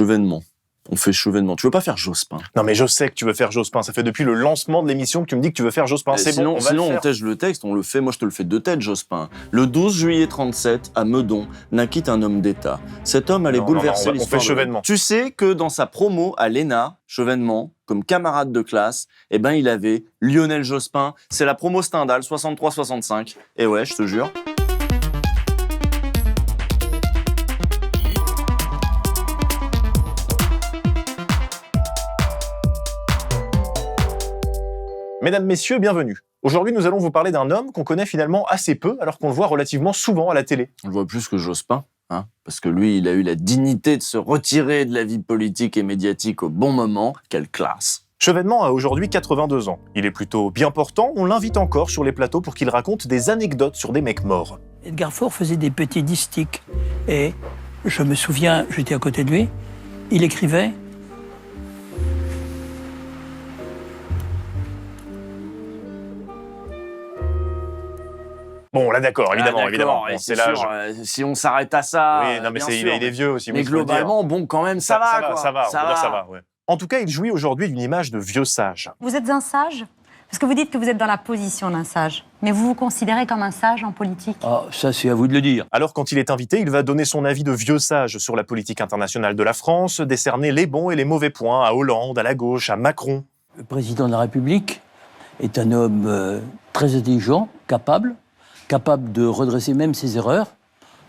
Chevènement. On fait Chevènement. Tu veux pas faire Jospin? Non mais je sais que tu veux faire Jospin, ça fait depuis le lancement de l'émission que tu me dis que tu veux faire Jospin. C'est sinon, bon, on va sinon le on faire. tèche le texte, on le fait, moi je te le fais de tête, Jospin. Le 12 juillet 37, à Meudon, naquit un homme d'État. Cet homme allait bouleverser l'histoire. On fait Chevènement. Tu sais que dans sa promo à l'ENA, Chevènement, comme camarade de classe, eh ben il avait Lionel Jospin. C'est la promo Stendhal, 63-65. Et ouais, je te jure. Mesdames, messieurs, bienvenue. Aujourd'hui, nous allons vous parler d'un homme qu'on connaît finalement assez peu, alors qu'on le voit relativement souvent à la télé. On le voit plus que Jospin, hein, parce que lui, il a eu la dignité de se retirer de la vie politique et médiatique au bon moment. Quelle classe! Chevènement a aujourd'hui 82 ans. Il est plutôt bien portant, on l'invite encore sur les plateaux pour qu'il raconte des anecdotes sur des mecs morts. Edgar Faure faisait des petits distiques. Et je me souviens, j'étais à côté de lui, il écrivait. Bon, là d'accord, évidemment, évidemment. Et Bon, c'est l'âge. sûr, si on s'arrête à ça, Oui, non mais bien il sûr, est vieux aussi. mais faut le dire. globalement, bon, quand même, ça va, quoi. Ça va, on peut dire ça va, ouais. En tout cas, il jouit aujourd'hui d'une image de vieux sage. Vous êtes un sage? Parce que vous dites que vous êtes dans la position d'un sage. Mais vous vous considérez comme un sage en politique? Ah, ça c'est à vous de le dire. Alors quand il est invité, il va donner son avis de vieux sage sur la politique internationale de la France, décerner les bons et les mauvais points à Hollande, à la gauche, à Macron. Le président de la République est un homme très intelligent, capable de redresser même ses erreurs.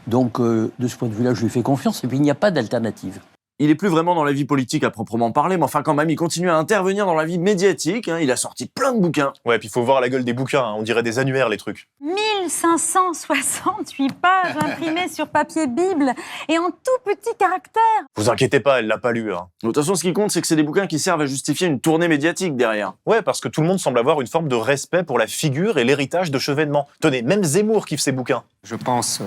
Donc, de ce point de vue-là, je lui fais confiance et puis il n'y a pas d'alternative. Il est plus vraiment dans la vie politique à proprement parler, mais enfin quand même, il continue à intervenir dans la vie médiatique. Hein. Il a sorti plein de bouquins. Ouais, puis il faut voir la gueule des bouquins, hein. On dirait des annuaires les trucs. 1568 pages imprimées sur papier Bible et en tout petit caractère. Vous inquiétez pas, elle l'a pas lu, hein. De toute façon, ce qui compte, c'est que c'est des bouquins qui servent à justifier une tournée médiatique derrière. Ouais, parce que tout le monde semble avoir une forme de respect pour la figure et l'héritage de Chevènement. Tenez, même Zemmour kiffe ses bouquins. Je pense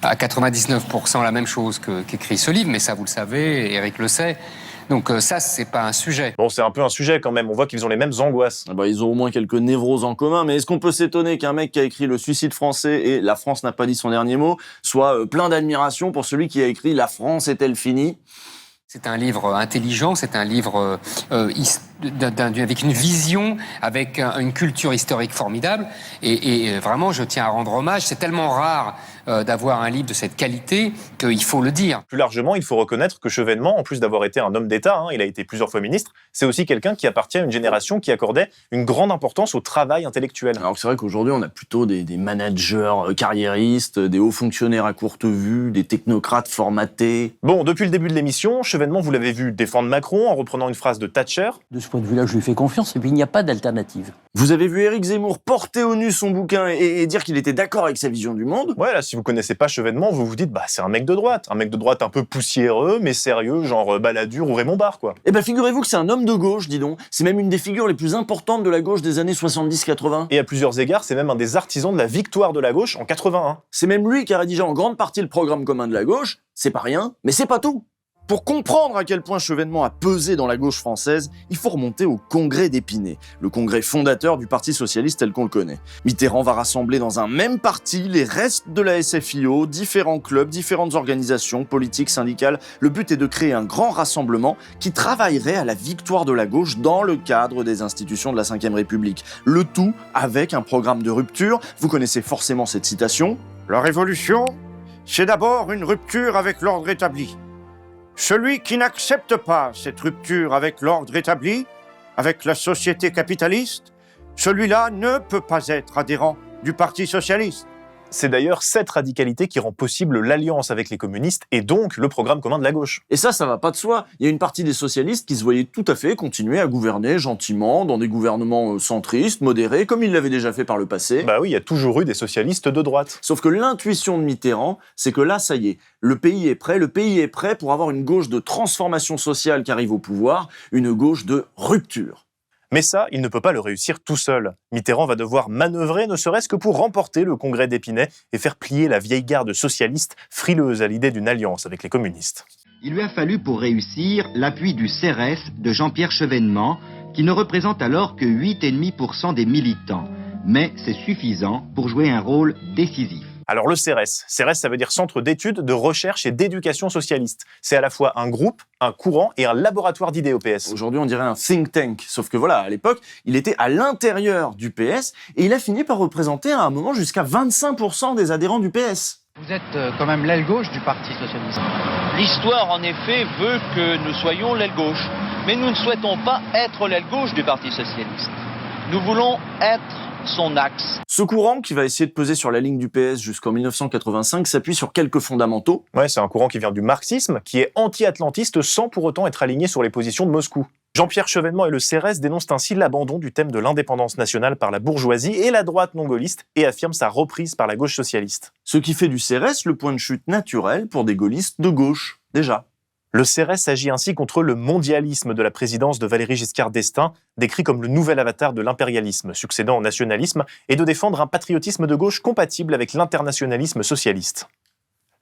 à 99% la même chose qu'écrit ce livre, mais ça vous le savez, Eric le sait. Donc ça, c'est pas un sujet. Bon, c'est un peu un sujet quand même, on voit qu'ils ont les mêmes angoisses. Ah bah, ils ont au moins quelques névroses en commun, mais est-ce qu'on peut s'étonner qu'un mec qui a écrit Le suicide français et La France n'a pas dit son dernier mot soit plein d'admiration pour celui qui a écrit La France est-elle finie? C'est un livre intelligent, c'est un livre avec une vision, avec une culture historique formidable. Et vraiment, je tiens à rendre hommage. C'est tellement rare d'avoir un livre de cette qualité qu'il faut le dire. Plus largement, il faut reconnaître que Chevènement, en plus d'avoir été un homme d'État, hein, il a été plusieurs fois ministre, c'est aussi quelqu'un qui appartient à une génération qui accordait une grande importance au travail intellectuel. Alors que c'est vrai qu'aujourd'hui, on a plutôt des managers carriéristes, des hauts fonctionnaires à courte vue, des technocrates formatés. Bon, depuis le début de l'émission, Chevènement, vous l'avez vu défendre Macron en reprenant une phrase de Thatcher. De ce point de vue-là, je lui fais confiance et puis il n'y a pas d'alternative. Vous avez vu Éric Zemmour porter au nu son bouquin et dire qu'il était d'accord avec sa vision du monde? Ouais, là, si vous connaissez pas Chevènement, vous vous dites, bah, c'est un mec de droite un peu poussiéreux, mais sérieux, genre Balladur ou Raymond Barre, quoi. Eh ben, figurez-vous que c'est un homme de gauche, dis donc. C'est même une des figures les plus importantes de la gauche des années 70-80. Et à plusieurs égards, c'est même un des artisans de la victoire de la gauche en 81. C'est même lui qui a rédigé en grande partie le programme commun de la gauche. C'est pas rien, mais c'est pas tout. Pour comprendre à quel point Chevènement a pesé dans la gauche française, il faut remonter au congrès d'Épinay, le congrès fondateur du Parti socialiste tel qu'on le connaît. Mitterrand va rassembler dans un même parti les restes de la SFIO, différents clubs, différentes organisations politiques, syndicales. Le but est de créer un grand rassemblement qui travaillerait à la victoire de la gauche dans le cadre des institutions de la Ve République. Le tout avec un programme de rupture. Vous connaissez forcément cette citation. La révolution, c'est d'abord une rupture avec l'ordre établi. Celui qui n'accepte pas cette rupture avec l'ordre établi, avec la société capitaliste, celui-là ne peut pas être adhérent du Parti socialiste. C'est d'ailleurs cette radicalité qui rend possible l'alliance avec les communistes et donc le programme commun de la gauche. Et ça va pas de soi. Il y a une partie des socialistes qui se voyaient tout à fait continuer à gouverner gentiment dans des gouvernements centristes, modérés, comme ils l'avaient déjà fait par le passé. Bah oui, il y a toujours eu des socialistes de droite. Sauf que l'intuition de Mitterrand, c'est que là, ça y est, le pays est prêt pour avoir une gauche de transformation sociale qui arrive au pouvoir, une gauche de rupture. Mais ça, il ne peut pas le réussir tout seul. Mitterrand va devoir manœuvrer ne serait-ce que pour remporter le congrès d'Épinay et faire plier la vieille garde socialiste frileuse à l'idée d'une alliance avec les communistes. Il lui a fallu pour réussir l'appui du CRS de Jean-Pierre Chevènement, qui ne représente alors que 8,5% des militants. Mais c'est suffisant pour jouer un rôle décisif. Alors le CERES, ça veut dire Centre d'études, de recherche et d'éducation socialiste. C'est à la fois un groupe, un courant et un laboratoire d'idées au PS. Aujourd'hui, on dirait un think tank. Sauf que voilà, à l'époque, il était à l'intérieur du PS et il a fini par représenter à un moment jusqu'à 25% des adhérents du PS. Vous êtes quand même l'aile gauche du Parti socialiste. L'histoire, en effet, veut que nous soyons l'aile gauche. Mais nous ne souhaitons pas être l'aile gauche du Parti socialiste. Nous voulons être son axe. Ce courant, qui va essayer de peser sur la ligne du PS jusqu'en 1985, s'appuie sur quelques fondamentaux. Ouais, c'est un courant qui vient du marxisme, qui est anti-atlantiste sans pour autant être aligné sur les positions de Moscou. Jean-Pierre Chevènement et le CERES dénoncent ainsi l'abandon du thème de l'indépendance nationale par la bourgeoisie et la droite non-gaulliste et affirment sa reprise par la gauche socialiste. Ce qui fait du CERES le point de chute naturel pour des gaullistes de gauche, déjà. Le CERES agit ainsi contre le mondialisme de la présidence de Valéry Giscard d'Estaing, décrit comme le nouvel avatar de l'impérialisme, succédant au nationalisme, et de défendre un patriotisme de gauche compatible avec l'internationalisme socialiste.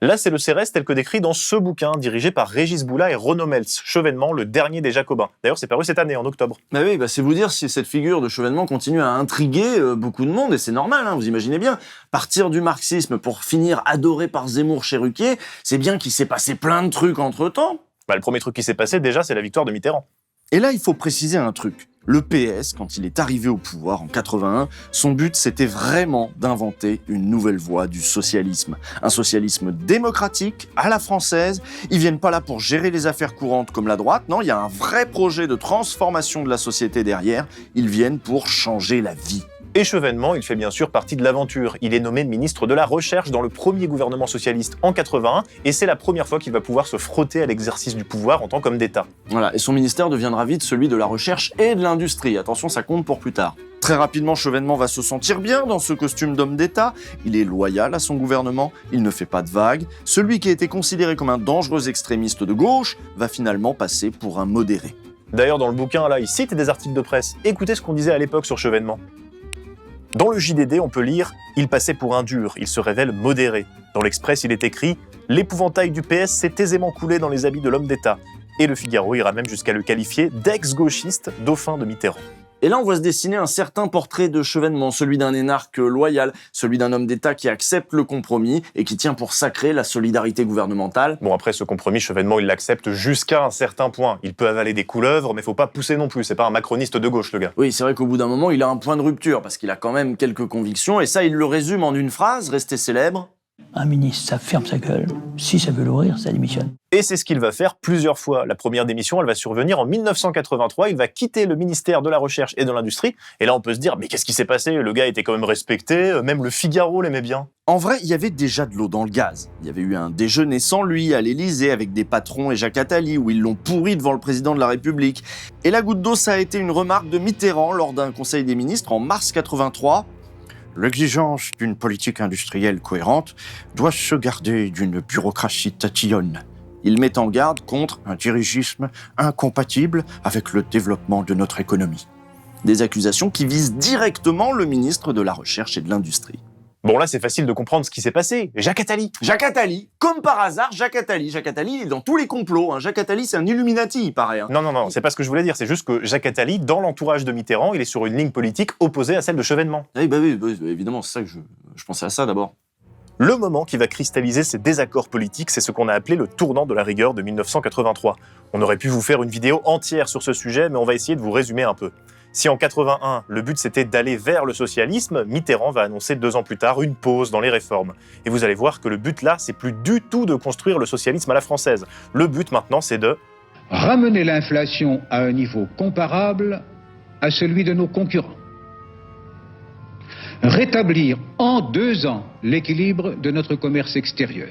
Là, c'est le CERES tel que décrit dans ce bouquin, dirigé par Régis Boula et Renaud Meltz, Chevènement, le dernier des Jacobins. D'ailleurs, c'est paru cette année, en octobre. Bah oui, c'est vous dire si cette figure de Chevènement continue à intriguer beaucoup de monde, et c'est normal, vous imaginez bien. Partir du marxisme pour finir adoré par Zemmour chez Ruquier, c'est bien qu'il s'est passé plein de trucs entre-temps. Le premier truc qui s'est passé, déjà, c'est la victoire de Mitterrand. Et là, il faut préciser un truc. Le PS, quand il est arrivé au pouvoir en 81, son but, c'était vraiment d'inventer une nouvelle voie du socialisme. Un socialisme démocratique, à la française. Ils viennent pas là pour gérer les affaires courantes comme la droite. Non, il y a un vrai projet de transformation de la société derrière. Ils viennent pour changer la vie. Et Chevènement, il fait bien sûr partie de l'aventure. Il est nommé ministre de la Recherche dans le premier gouvernement socialiste en 81, et c'est la première fois qu'il va pouvoir se frotter à l'exercice du pouvoir en tant qu'homme d'État. Voilà, et son ministère deviendra vite celui de la recherche et de l'industrie. Attention, ça compte pour plus tard. Très rapidement, Chevènement va se sentir bien dans ce costume d'homme d'État. Il est loyal à son gouvernement, il ne fait pas de vagues. Celui qui a été considéré comme un dangereux extrémiste de gauche va finalement passer pour un modéré. D'ailleurs, dans le bouquin, là, il cite des articles de presse. Écoutez ce qu'on disait à l'époque sur Chevènement. Dans le JDD, on peut lire « Il passait pour un dur, il se révèle modéré ». Dans l'Express, il est écrit « L'épouvantail du PS s'est aisément coulé dans les habits de l'homme d'État ». Et le Figaro ira même jusqu'à le qualifier d'ex-gauchiste, dauphin de Mitterrand. Et là, on voit se dessiner un certain portrait de Chevènement, celui d'un énarque loyal, celui d'un homme d'État qui accepte le compromis et qui tient pour sacré la solidarité gouvernementale. Bon, après, ce compromis, Chevènement, il l'accepte jusqu'à un certain point. Il peut avaler des couleuvres, mais faut pas pousser non plus. C'est pas un macroniste de gauche, le gars. Oui, c'est vrai qu'au bout d'un moment, il a un point de rupture, parce qu'il a quand même quelques convictions, et ça, il le résume en une phrase, restée célèbre. Un ministre, ça ferme sa gueule. Si ça veut l'ouvrir, ça démissionne. Et c'est ce qu'il va faire plusieurs fois. La première démission, elle va survenir en 1983. Il va quitter le ministère de la Recherche et de l'Industrie. Et là, on peut se dire, mais qu'est-ce qui s'est passé? Le gars était quand même respecté. Même le Figaro l'aimait bien. En vrai, il y avait déjà de l'eau dans le gaz. Il y avait eu un déjeuner sans lui à l'Élysée avec des patrons et Jacques Attali où ils l'ont pourri devant le président de la République. Et la goutte d'eau, ça a été une remarque de Mitterrand lors d'un conseil des ministres en mars 83. L'exigence d'une politique industrielle cohérente doit se garder d'une bureaucratie tatillonne. Il met en garde contre un dirigisme incompatible avec le développement de notre économie. Des accusations qui visent directement le ministre de la Recherche et de l'Industrie. Bon, là, c'est facile de comprendre ce qui s'est passé. Jacques Attali. Jacques Attali, comme par hasard, Jacques Attali. Jacques Attali, il est dans tous les complots. Jacques Attali, c'est un Illuminati, il paraît. Non, c'est pas ce que je voulais dire. C'est juste que Jacques Attali, dans l'entourage de Mitterrand, il est sur une ligne politique opposée à celle de Chevènement. Oui, évidemment, c'est ça que je pensais à ça d'abord. Le moment qui va cristalliser ces désaccords politiques, c'est ce qu'on a appelé le tournant de la rigueur de 1983. On aurait pu vous faire une vidéo entière sur ce sujet, mais on va essayer de vous résumer un peu. Si en 81, le but c'était d'aller vers le socialisme, Mitterrand va annoncer 2 ans plus tard une pause dans les réformes. Et vous allez voir que le but là, c'est plus du tout de construire le socialisme à la française. Le but maintenant, c'est de ramener l'inflation à un niveau comparable à celui de nos concurrents. Rétablir en 2 ans l'équilibre de notre commerce extérieur.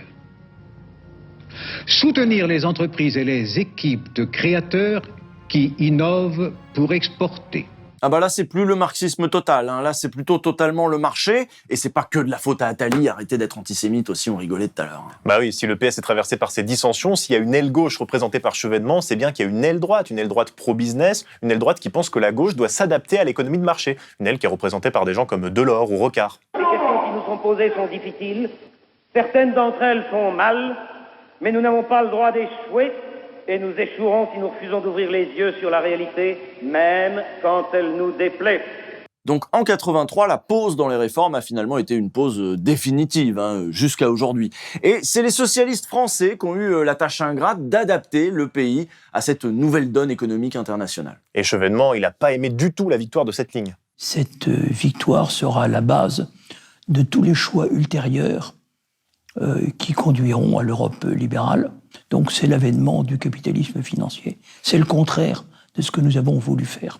Soutenir les entreprises et les équipes de créateurs qui innovent pour exporter. Ah bah là, c'est plus le marxisme total, là c'est plutôt totalement le marché, et c'est pas que de la faute à Attali, arrêtez d'être antisémite aussi, on rigolait tout à l'heure. Bah oui, si le PS est traversé par ces dissensions, s'il y a une aile gauche représentée par Chevènement, c'est bien qu'il y a une aile droite pro-business, une aile droite qui pense que la gauche doit s'adapter à l'économie de marché, une aile qui est représentée par des gens comme Delors ou Rocard. Les questions qui nous sont posées sont difficiles, certaines d'entre elles font mal, mais nous n'avons pas le droit d'échouer, et nous échouerons si nous refusons d'ouvrir les yeux sur la réalité, même quand elle nous déplaît. Donc en 83, la pause dans les réformes a finalement été une pause définitive, jusqu'à aujourd'hui. Et c'est les socialistes français qui ont eu la tâche ingrate d'adapter le pays à cette nouvelle donne économique internationale. Et Chevènement, il n'a pas aimé du tout la victoire de cette ligne. Cette victoire sera la base de tous les choix ultérieurs qui conduiront à l'Europe libérale. Donc c'est l'avènement du capitalisme financier. C'est le contraire de ce que nous avons voulu faire.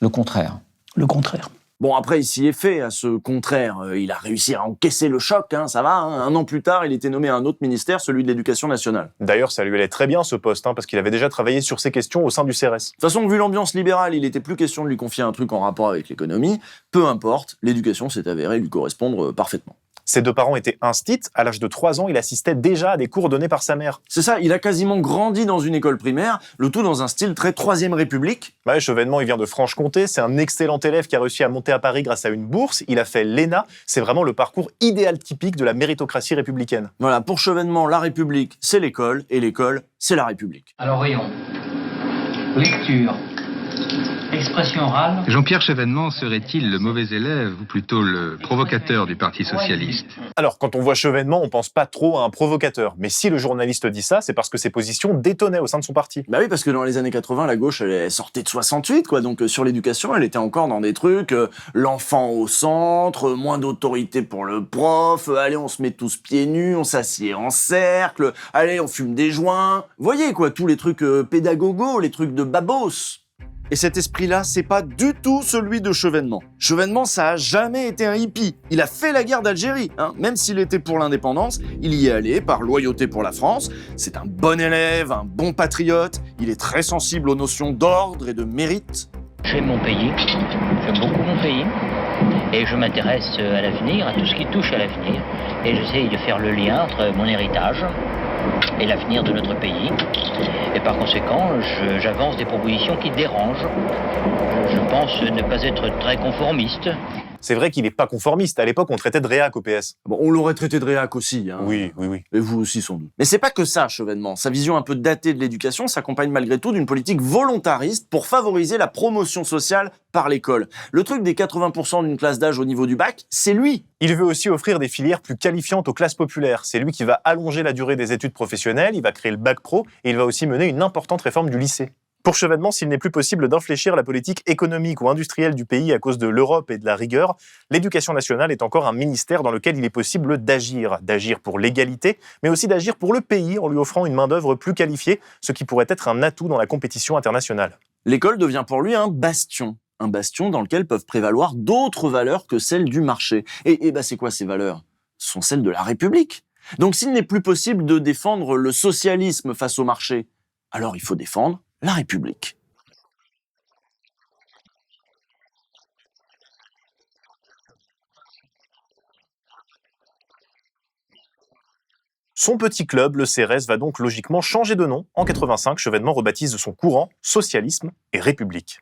Le contraire. Le contraire. Bon, après, il s'y est fait à ce contraire. Il a réussi à encaisser le choc, ça va. 1 an plus tard, il était nommé à un autre ministère, celui de l'Éducation nationale. D'ailleurs, ça lui allait très bien ce poste, parce qu'il avait déjà travaillé sur ces questions au sein du CRS. De toute façon, vu l'ambiance libérale, il était plus question de lui confier un truc en rapport avec l'économie. Peu importe, l'éducation s'est avérée lui correspondre parfaitement. Ses 2 parents étaient instits. À l'âge de 3 ans, il assistait déjà à des cours donnés par sa mère. C'est ça, il a quasiment grandi dans une école primaire, le tout dans un style très Troisième République. Ouais, Chevènement, il vient de Franche-Comté. C'est un excellent élève qui a réussi à monter à Paris grâce à une bourse. Il a fait l'ENA. C'est vraiment le parcours idéal typique de la méritocratie républicaine. Voilà, pour Chevènement, la République, c'est l'école, et l'école, c'est la République. Alors voyons. Lecture. Expression orale. Jean-Pierre Chevènement serait-il le mauvais élève ou plutôt le provocateur du Parti socialiste? Alors, quand on voit Chevènement, on pense pas trop à un provocateur. Mais si le journaliste dit ça, c'est parce que ses positions détonnaient au sein de son parti. Bah oui, parce que dans les années 80, la gauche, elle sortait de 68, quoi. Donc sur l'éducation, elle était encore dans des trucs, l'enfant au centre, moins d'autorité pour le prof, allez, on se met tous pieds nus, on s'assied en cercle, allez, on fume des joints. Vous voyez, quoi, tous les trucs pédagogos, les trucs de babos. Et cet esprit-là, c'est pas du tout celui de Chevènement. Chevènement, ça a jamais été un hippie. Il a fait la guerre d'Algérie, Même s'il était pour l'indépendance, il y est allé par loyauté pour la France. C'est un bon élève, un bon patriote. Il est très sensible aux notions d'ordre et de mérite. J'aime mon pays, j'aime beaucoup mon pays. Et je m'intéresse à l'avenir, à tout ce qui touche à l'avenir. Et j'essaye de faire le lien entre mon héritage et l'avenir de notre pays. Et par conséquent, j'avance des propositions qui dérangent. Je pense ne pas être très conformiste. C'est vrai qu'il n'est pas conformiste. À l'époque, on traitait de réac au PS. Bon, on l'aurait traité de réac aussi, Oui. Et vous aussi, sans doute. Mais c'est pas que ça, Chevènement. Sa vision un peu datée de l'éducation s'accompagne malgré tout d'une politique volontariste pour favoriser la promotion sociale par l'école. Le truc des 80% d'une classe d'âge au niveau du bac, c'est lui. Il veut aussi offrir des filières plus qualifiantes aux classes populaires. C'est lui qui va allonger la durée des études professionnelles, il va créer le bac pro et il va aussi mener une importante réforme du lycée. Pour Chevènement, s'il n'est plus possible d'infléchir la politique économique ou industrielle du pays à cause de l'Europe et de la rigueur, l'éducation nationale est encore un ministère dans lequel il est possible d'agir pour l'égalité, mais aussi d'agir pour le pays en lui offrant une main-d'œuvre plus qualifiée, ce qui pourrait être un atout dans la compétition internationale. L'école devient pour lui un bastion dans lequel peuvent prévaloir d'autres valeurs que celles du marché. Et c'est quoi ces valeurs? Ce sont celles de la République. Donc s'il n'est plus possible de défendre le socialisme face au marché, alors il faut défendre la République. Son petit club, le CRS, va donc logiquement changer de nom. En 85, Chevènement rebaptise son courant Socialisme et République.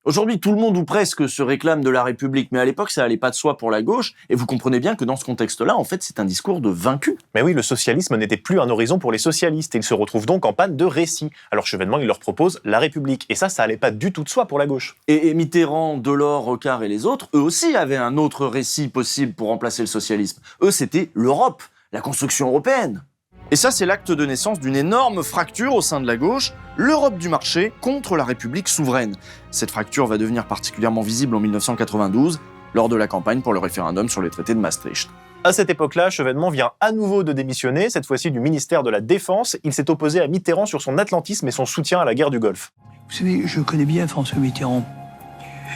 Aujourd'hui, tout le monde ou presque se réclame de la République, mais à l'époque, ça allait pas de soi pour la gauche, et vous comprenez bien que dans ce contexte-là, en fait, c'est un discours de vaincu. Mais oui, le socialisme n'était plus un horizon pour les socialistes, et ils se retrouvent donc en panne de récit. Alors Chevènement, il leur propose la République, et ça allait pas du tout de soi pour la gauche. Et Mitterrand, Delors, Rocard et les autres, eux aussi avaient un autre récit possible pour remplacer le socialisme. Eux, c'était l'Europe, la construction européenne. Et ça, c'est l'acte de naissance d'une énorme fracture au sein de la gauche, l'Europe du marché contre la République souveraine. Cette fracture va devenir particulièrement visible en 1992, lors de la campagne pour le référendum sur les traités de Maastricht. À cette époque-là, Chevènement vient à nouveau de démissionner, cette fois-ci du ministère de la Défense. Il s'est opposé à Mitterrand sur son atlantisme et son soutien à la guerre du Golfe. Vous savez, je connais bien François Mitterrand.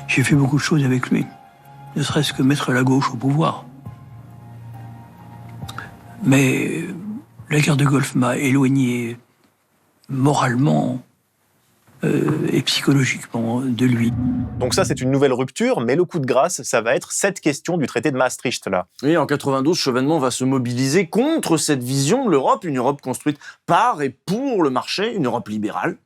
J'ai fait beaucoup de choses avec lui, ne serait-ce que mettre la gauche au pouvoir. Mais la guerre du Golfe m'a éloigné moralement et psychologiquement de lui. Donc ça, c'est une nouvelle rupture, mais le coup de grâce, ça va être cette question du traité de Maastricht, là. Oui, en 92, Chevènement va se mobiliser contre cette vision de l'Europe, une Europe construite par et pour le marché, une Europe libérale.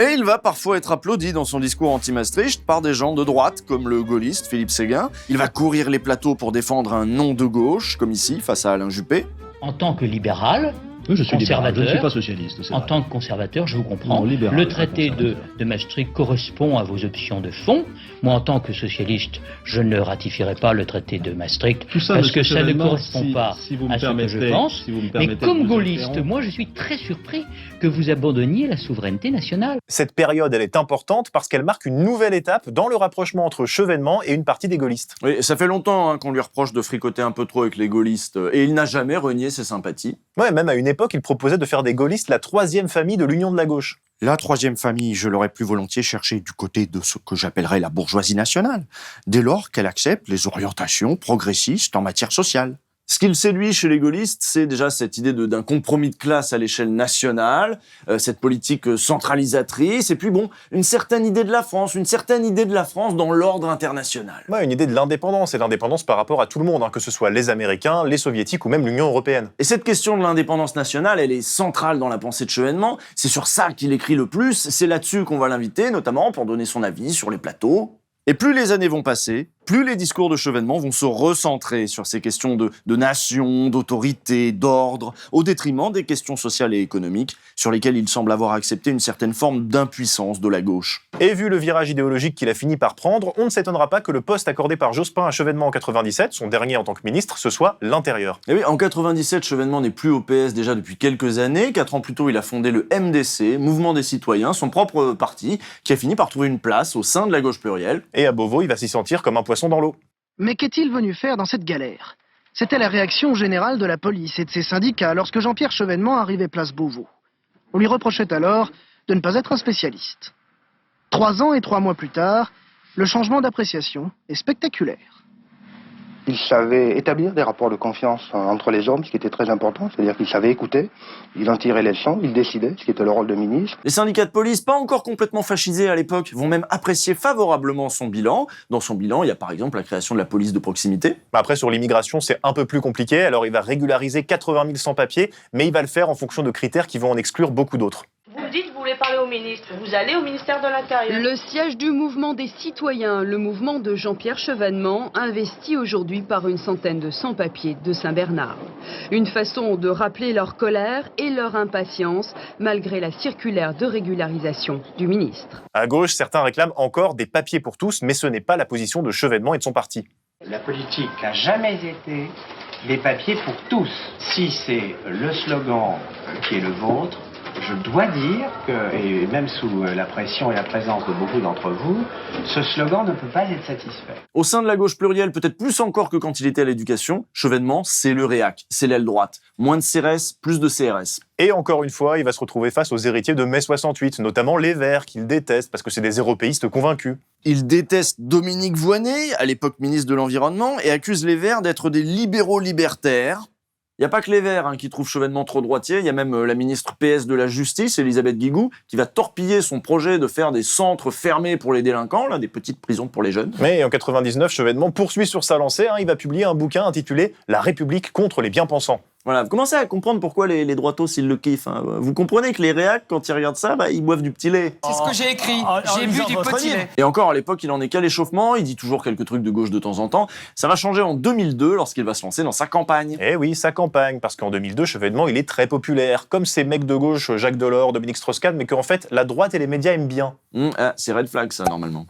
Et il va parfois être applaudi dans son discours anti-Maastricht par des gens de droite, comme le gaulliste Philippe Séguin. Il va courir les plateaux pour défendre un nom de gauche, comme ici, face à Alain Juppé. En tant que libéral, Oui, je suis libéral, conservateur, je ne suis pas socialiste. c'est en vrai. tant que conservateur, je vous comprends. Non, libéral, le pas traité de Maastricht correspond à vos options de fond. Moi, en tant que socialiste, je ne ratifierai pas le traité de Maastricht Tout ça, parce que monsieur ça ne Chevènement, correspond pas si vous me à ce que je permettez- pense. si vous me Mais permettez comme de vous gaulliste, interrompre. moi, je suis très surpris que vous abandonniez la souveraineté nationale. Cette période, elle est importante parce qu'elle marque une nouvelle étape dans le rapprochement entre Chevènement et une partie des gaullistes. Oui, ça fait longtemps qu'on lui reproche de fricoter un peu trop avec les gaullistes, et il n'a jamais renié ses sympathies. Ouais, même à une époque, il proposait de faire des gaullistes la troisième famille de l'Union de la gauche. La troisième famille, je l'aurais plus volontiers cherchée du côté de ce que j'appellerais la bourgeoisie nationale, dès lors qu'elle accepte les orientations progressistes en matière sociale. Ce qui le séduit chez les gaullistes, c'est déjà cette idée d'un compromis de classe à l'échelle nationale, cette politique centralisatrice, et puis bon, une certaine idée de la France dans l'ordre international. Ouais, une idée de l'indépendance, et l'indépendance par rapport à tout le monde, que ce soit les Américains, les Soviétiques ou même l'Union européenne. Et cette question de l'indépendance nationale, elle est centrale dans la pensée de Chevènement, c'est sur ça qu'il écrit le plus, c'est là-dessus qu'on va l'inviter, notamment pour donner son avis sur les plateaux. Et plus les années vont passer, plus les discours de Chevènement vont se recentrer sur ces questions de nation, d'autorité, d'ordre, au détriment des questions sociales et économiques, sur lesquelles il semble avoir accepté une certaine forme d'impuissance de la gauche. Et vu le virage idéologique qu'il a fini par prendre, on ne s'étonnera pas que le poste accordé par Jospin à Chevènement en 97, son dernier en tant que ministre, ce soit l'Intérieur. Et oui, en 97, Chevènement n'est plus au PS déjà depuis quelques années. 4 ans plus tôt, il a fondé le MDC, Mouvement des Citoyens, son propre parti, qui a fini par trouver une place au sein de la gauche plurielle. Et à Beauvau, il va s'y sentir comme un poisson dans l'eau. Mais qu'est-il venu faire dans cette galère? C'était la réaction générale de la police et de ses syndicats lorsque Jean-Pierre Chevènement arrivait place Beauvau. On lui reprochait alors de ne pas être un spécialiste. 3 ans et 3 mois plus tard, le changement d'appréciation est spectaculaire. Il savait établir des rapports de confiance entre les hommes, ce qui était très important, c'est-à-dire qu'il savait écouter, il en tirait les leçons, il décidait, ce qui était le rôle de ministre. Les syndicats de police, pas encore complètement fascisés à l'époque, vont même apprécier favorablement son bilan. Dans son bilan, il y a par exemple la création de la police de proximité. Après, sur l'immigration, c'est un peu plus compliqué, alors il va régulariser 80 000 sans-papiers, mais il va le faire en fonction de critères qui vont en exclure beaucoup d'autres. Vous dites, vous voulez parler au ministre, vous allez au ministère de l'Intérieur. Le siège du mouvement des citoyens, le mouvement de Jean-Pierre Chevènement, investi aujourd'hui par une centaine de sans-papiers de Saint-Bernard. Une façon de rappeler leur colère et leur impatience, malgré la circulaire de régularisation du ministre. À gauche, certains réclament encore des papiers pour tous, mais ce n'est pas la position de Chevènement et de son parti. La politique n'a jamais été des papiers pour tous. Si c'est le slogan qui est le vôtre, je dois dire que, et même sous la pression et la présence de beaucoup d'entre vous, ce slogan ne peut pas être satisfait. Au sein de la gauche plurielle, peut-être plus encore que quand il était à l'éducation, Chevènement, c'est le réac, c'est l'aile droite. Moins de CRS, plus de CRS. Et encore une fois, il va se retrouver face aux héritiers de mai 68, notamment les Verts, qu'il déteste parce que c'est des européistes convaincus. Il déteste Dominique Voynet, à l'époque ministre de l'Environnement, et accuse les Verts d'être des libéraux libertaires. Il n'y a pas que les Verts qui trouvent Chevènement trop droitier, il y a même la ministre PS de la Justice, Elisabeth Guigou, qui va torpiller son projet de faire des centres fermés pour les délinquants, là, des petites prisons pour les jeunes. Mais en 99, Chevènement poursuit sur sa lancée, il va publier un bouquin intitulé « La République contre les bien-pensants ». Voilà, vous commencez à comprendre pourquoi les droitos, ils le kiffent. Vous comprenez que les réacs, quand ils regardent ça, ils boivent du petit lait. C'est ce que j'ai écrit. J'ai bu du petit lait. Et encore, à l'époque, il en est qu'à l'échauffement, il dit toujours quelques trucs de gauche de temps en temps. Ça va changer en 2002, lorsqu'il va se lancer dans sa campagne. Eh oui, sa campagne, parce qu'en 2002, Chevènement, il est très populaire, comme ces mecs de gauche, Jacques Delors, Dominique Strauss-Kahn, mais qu'en fait, la droite et les médias aiment bien. C'est red flag, ça, normalement.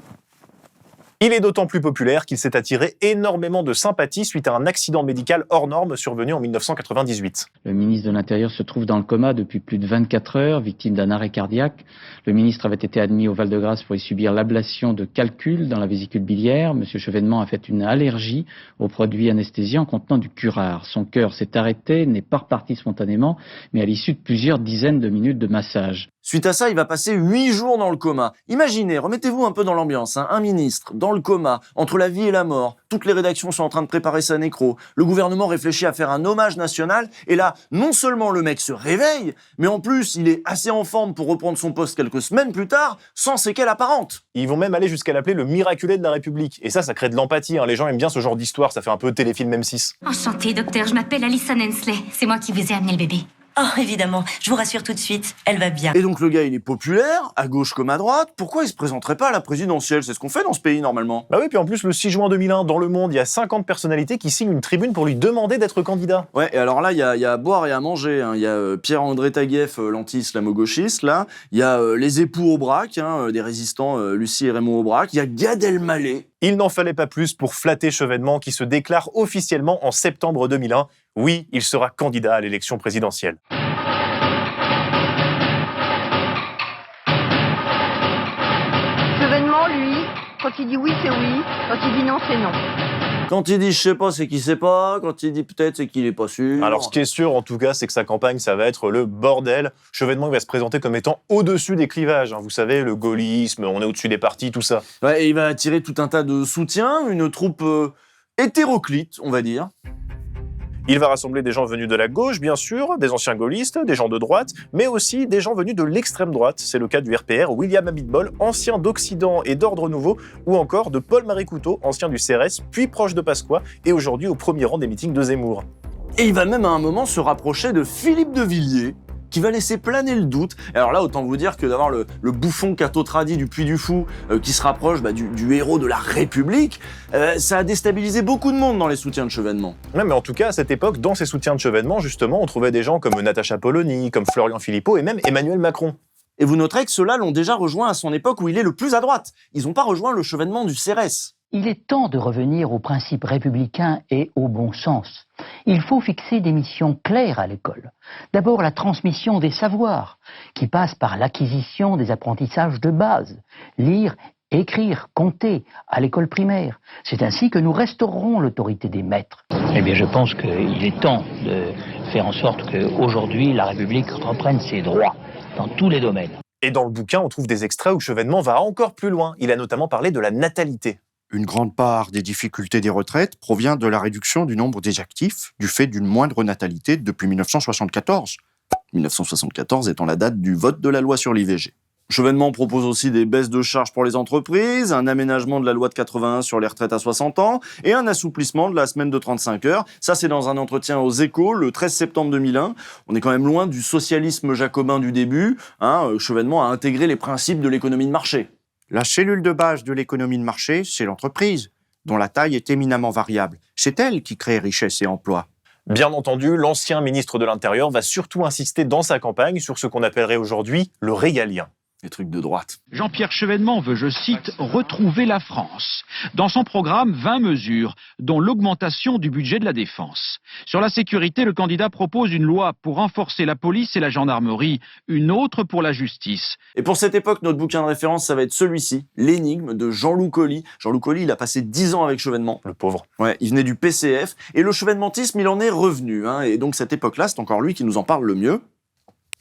Il est d'autant plus populaire qu'il s'est attiré énormément de sympathie suite à un accident médical hors norme survenu en 1998. Le ministre de l'Intérieur se trouve dans le coma depuis plus de 24 heures, victime d'un arrêt cardiaque. Le ministre avait été admis au Val-de-Grâce pour y subir l'ablation de calcul dans la vésicule biliaire. Monsieur Chevènement a fait une allergie aux produits anesthésiants contenant du curare. Son cœur s'est arrêté, n'est pas reparti spontanément, mais à l'issue de plusieurs dizaines de minutes de massage. Suite à ça, il va passer 8 jours dans le coma. Imaginez, remettez-vous un peu dans l'ambiance, un ministre dans le coma, entre la vie et la mort. Toutes les rédactions sont en train de préparer sa nécro. Le gouvernement réfléchit à faire un hommage national. Et là, non seulement le mec se réveille, mais en plus, il est assez en forme pour reprendre son poste quelques semaines plus tard, sans séquelles apparentes. Ils vont même aller jusqu'à l'appeler le miraculé de la République. Et ça crée de l'empathie. Les gens aiment bien ce genre d'histoire, ça fait un peu téléfilm M6. Enchantée, docteur, je m'appelle Alison Hensley. C'est moi qui vous ai amené le bébé. Oh, évidemment, je vous rassure tout de suite, elle va bien. Et donc le gars, il est populaire, à gauche comme à droite. Pourquoi il se présenterait pas à la présidentielle? C'est ce qu'on fait dans ce pays, normalement. Bah oui, puis en plus, le 6 juin 2001, dans Le Monde, il y a 50 personnalités qui signent une tribune pour lui demander d'être candidat. Ouais, et alors là, il y a à boire et à manger. Hein. Il y a Pierre-André Taguieff, l'anti-islamo-gauchiste, là. Il y a les époux Aubrac, des résistants Lucie et Raymond Aubrac. Il y a Gad Elmaleh. Il n'en fallait pas plus pour flatter Chevènement, qui se déclare officiellement en septembre 2001. Oui, il sera candidat à l'élection présidentielle. Chevènement, lui, quand il dit oui, c'est oui. Quand il dit non, c'est non. Quand il dit je sais pas, c'est qu'il sait pas. Quand il dit peut-être, c'est qu'il est pas sûr. Alors, ce qui est sûr, en tout cas, c'est que sa campagne, ça va être le bordel. Chevènement va se présenter comme étant au-dessus des clivages. Hein. Vous savez, le gaullisme, on est au-dessus des partis, tout ça. Ouais, et il va attirer tout un tas de soutiens, une troupe hétéroclite, on va dire. Il va rassembler des gens venus de la gauche, bien sûr, des anciens gaullistes, des gens de droite, mais aussi des gens venus de l'extrême droite. C'est le cas du RPR, William Abitbol, ancien d'Occident et d'Ordre Nouveau, ou encore de Paul-Marie Couteau, ancien du CRS, puis proche de Pasqua, et aujourd'hui au premier rang des meetings de Zemmour. Et il va même à un moment se rapprocher de Philippe de Villiers, qui va laisser planer le doute. Et alors là, autant vous dire que d'avoir le bouffon catho-tradi du Puy du Fou qui se rapproche du héros de la République, ça a déstabilisé beaucoup de monde dans les soutiens de Chevènement. Ouais, mais en tout cas, à cette époque, dans ces soutiens de Chevènement, justement, on trouvait des gens comme Natacha Polony, comme Florian Philippot et même Emmanuel Macron. Et vous noterez que ceux-là l'ont déjà rejoint à son époque où il est le plus à droite. Ils n'ont pas rejoint le Chevènement du CRS. Il est temps de revenir aux principes républicains et au bon sens. Il faut fixer des missions claires à l'école. D'abord, la transmission des savoirs, qui passe par l'acquisition des apprentissages de base. Lire, écrire, compter, à l'école primaire. C'est ainsi que nous restaurerons l'autorité des maîtres. Eh bien, je pense qu'il est temps de faire en sorte qu'aujourd'hui, la République reprenne ses droits dans tous les domaines. Et dans le bouquin, on trouve des extraits où Chevènement va encore plus loin. Il a notamment parlé de la natalité. Une grande part des difficultés des retraites provient de la réduction du nombre des actifs du fait d'une moindre natalité depuis 1974. 1974 étant la date du vote de la loi sur l'IVG. Chevènement propose aussi des baisses de charges pour les entreprises, un aménagement de la loi de 81 sur les retraites à 60 ans et un assouplissement de la semaine de 35 heures. Ça, c'est dans un entretien aux Échos le 13 septembre 2001. On est quand même loin du socialisme jacobin du début. Chevènement a intégré les principes de l'économie de marché. La cellule de base de l'économie de marché, c'est l'entreprise, dont la taille est éminemment variable. C'est elle qui crée richesse et emploi. Bien entendu, l'ancien ministre de l'Intérieur va surtout insister dans sa campagne sur ce qu'on appellerait aujourd'hui le régalien. Les trucs de droite. Jean-Pierre Chevènement veut, je cite, « retrouver la France ». Dans son programme, 20 mesures, dont l'augmentation du budget de la défense. Sur la sécurité, le candidat propose une loi pour renforcer la police et la gendarmerie, une autre pour la justice. Et pour cette époque, notre bouquin de référence, ça va être celui-ci, L'énigme de Jean-Loup Colli. Jean-Loup Colli, il a passé 10 ans avec Chevènement. Le pauvre. Ouais, il venait du PCF, et le chevènementisme, il en est revenu. Et donc cette époque-là, c'est encore lui qui nous en parle le mieux.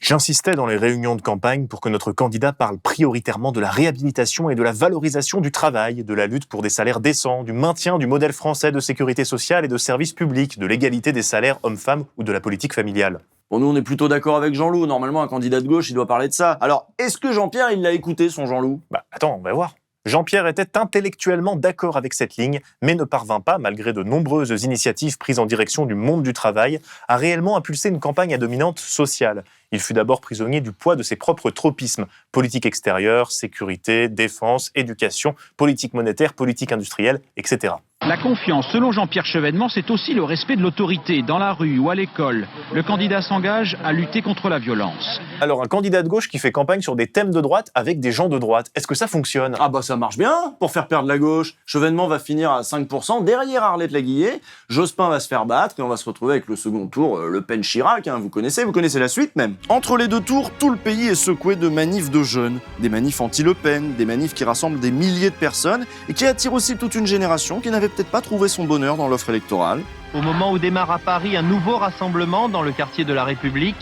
J'insistais dans les réunions de campagne pour que notre candidat parle prioritairement de la réhabilitation et de la valorisation du travail, de la lutte pour des salaires décents, du maintien du modèle français de sécurité sociale et de services publics, de l'égalité des salaires hommes-femmes ou de la politique familiale. Bon, nous, on est plutôt d'accord avec Jean-Loup. Normalement, un candidat de gauche, il doit parler de ça. Alors, est-ce que Jean-Pierre, il l'a écouté, son Jean-Loup ? Attends, on va voir. Jean-Pierre était intellectuellement d'accord avec cette ligne, mais ne parvint pas, malgré de nombreuses initiatives prises en direction du monde du travail, à réellement impulser une campagne à dominante sociale. Il fut d'abord prisonnier du poids de ses propres tropismes, politique extérieure, sécurité, défense, éducation, politique monétaire, politique industrielle, etc. La confiance, selon Jean-Pierre Chevènement, c'est aussi le respect de l'autorité, dans la rue ou à l'école. Le candidat s'engage à lutter contre la violence. Alors, un candidat de gauche qui fait campagne sur des thèmes de droite avec des gens de droite, est-ce que ça fonctionne ? Ah bah ça marche bien, pour faire perdre la gauche. Chevènement va finir à 5% derrière Arlette Laguillet, Jospin va se faire battre et on va se retrouver avec le second tour, Le Pen-Chirac, vous connaissez la suite même. Entre les deux tours, tout le pays est secoué de manifs de jeunes, des manifs anti-Le Pen, des manifs qui rassemblent des milliers de personnes et qui attirent aussi toute une génération qui n'avait peut-être pas trouvé son bonheur dans l'offre électorale. Au moment où démarre à Paris un nouveau rassemblement dans le quartier de la République,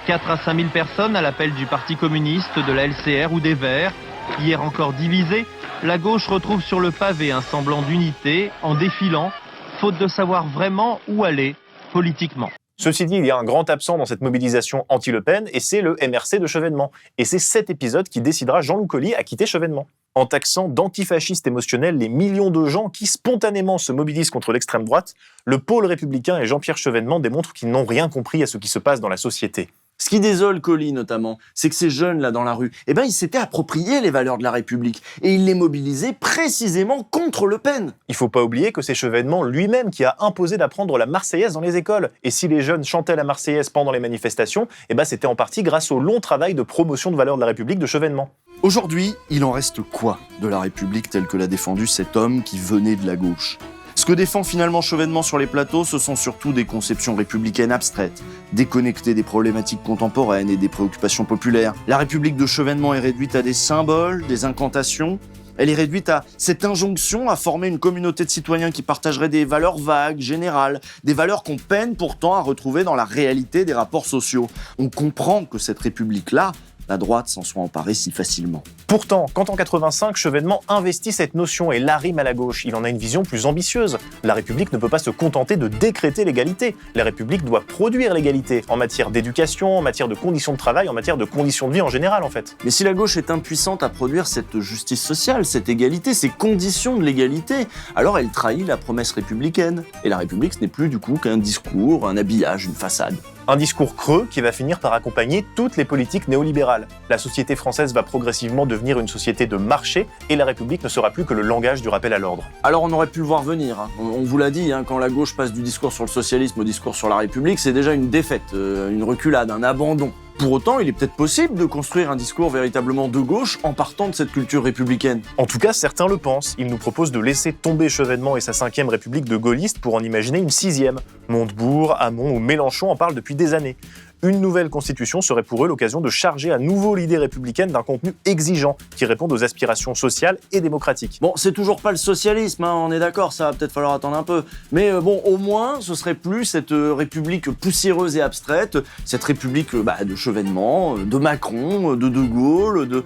4 à 5 000 personnes à l'appel du Parti communiste, de la LCR ou des Verts. Hier encore divisée, la gauche retrouve sur le pavé un semblant d'unité en défilant, faute de savoir vraiment où aller politiquement. Ceci dit, il y a un grand absent dans cette mobilisation anti-Le Pen, et c'est le MRC de Chevènement. Et c'est cet épisode qui décidera Jean-Loup Colli à quitter Chevènement. en taxant d'antifascistes émotionnels les millions de gens qui spontanément se mobilisent contre l'extrême droite, le pôle républicain et Jean-Pierre Chevènement démontrent qu'ils n'ont rien compris à ce qui se passe dans la société. Ce qui désole Colli notamment, c'est que ces jeunes là dans la rue, ils s'étaient appropriés les valeurs de la République et ils les mobilisaient précisément contre Le Pen. Il faut pas oublier que c'est Chevènement lui-même qui a imposé d'apprendre la Marseillaise dans les écoles. Et si les jeunes chantaient la Marseillaise pendant les manifestations, c'était en partie grâce au long travail de promotion de valeurs de la République de Chevènement. Aujourd'hui, il en reste quoi de la République telle que l'a défendue cet homme qui venait de la gauche ? Ce que défend finalement Chevènement sur les plateaux, ce sont surtout des conceptions républicaines abstraites, déconnectées des problématiques contemporaines et des préoccupations populaires. La République de Chevènement est réduite à des symboles, des incantations. Elle est réduite à cette injonction à former une communauté de citoyens qui partageraient des valeurs vagues, générales, des valeurs qu'on peine pourtant à retrouver dans la réalité des rapports sociaux. On comprend que cette République-là, la droite s'en soit emparée si facilement. Pourtant, quand en 85, Chevènement investit cette notion et l'arrime à la gauche, il en a une vision plus ambitieuse. La République ne peut pas se contenter de décréter l'égalité. La République doit produire l'égalité en matière d'éducation, en matière de conditions de travail, en matière de conditions de vie en général en fait. Mais si la gauche est impuissante à produire cette justice sociale, cette égalité, ces conditions de l'égalité, alors elle trahit la promesse républicaine. Et la République, ce n'est plus du coup qu'un discours, un habillage, une façade. Un discours creux qui va finir par accompagner toutes les politiques néolibérales. La société française va progressivement devenir une société de marché et la République ne sera plus que le langage du rappel à l'ordre. Alors on aurait pu le voir venir, on vous l'a dit, quand la gauche passe du discours sur le socialisme au discours sur la République, c'est déjà une défaite, une reculade, un abandon. Pour autant, il est peut-être possible de construire un discours véritablement de gauche en partant de cette culture républicaine. En tout cas, certains le pensent. Ils nous proposent de laisser tomber Chevènement et sa 5e République de gaullistes pour en imaginer une 6e. Montebourg, Hamon ou Mélenchon en parlent depuis des années. Une nouvelle constitution serait pour eux l'occasion de charger à nouveau l'idée républicaine d'un contenu exigeant qui réponde aux aspirations sociales et démocratiques. Bon, c'est toujours pas le socialisme, on est d'accord, ça va peut-être falloir attendre un peu. Mais au moins, ce serait plus cette république poussiéreuse et abstraite, cette république de Chevènement, de Macron, de Gaulle, de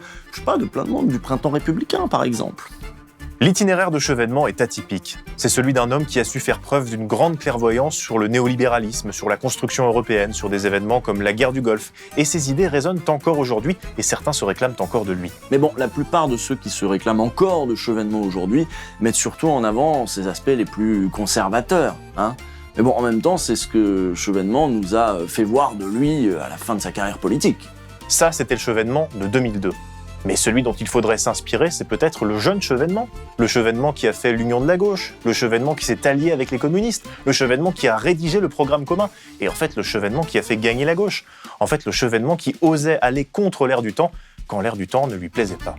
plein de monde, du printemps républicain par exemple. L'itinéraire de Chevènement est atypique. C'est celui d'un homme qui a su faire preuve d'une grande clairvoyance sur le néolibéralisme, sur la construction européenne, sur des événements comme la guerre du Golfe. Et ses idées résonnent encore aujourd'hui, et certains se réclament encore de lui. Mais bon, la plupart de ceux qui se réclament encore de Chevènement aujourd'hui mettent surtout en avant ses aspects les plus conservateurs. Mais bon, en même temps, c'est ce que Chevènement nous a fait voir de lui à la fin de sa carrière politique. Ça, c'était le Chevènement de 2002. Mais celui dont il faudrait s'inspirer, c'est peut-être le jeune Chevènement. Le Chevènement qui a fait l'union de la gauche, le Chevènement qui s'est allié avec les communistes, le Chevènement qui a rédigé le programme commun, et en fait le Chevènement qui a fait gagner la gauche. En fait le Chevènement qui osait aller contre l'air du temps, quand l'air du temps ne lui plaisait pas.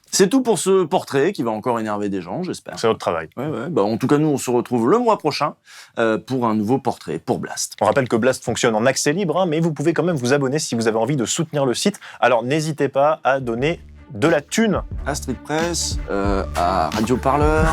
C'est tout pour ce portrait qui va encore énerver des gens, j'espère. C'est notre travail. En tout cas, nous, on se retrouve le mois prochain pour un nouveau portrait pour Blast. On rappelle que Blast fonctionne en accès libre, mais vous pouvez quand même vous abonner si vous avez envie de soutenir le site. Alors n'hésitez pas à donner de la thune. À Street Press, à Radio Parleur.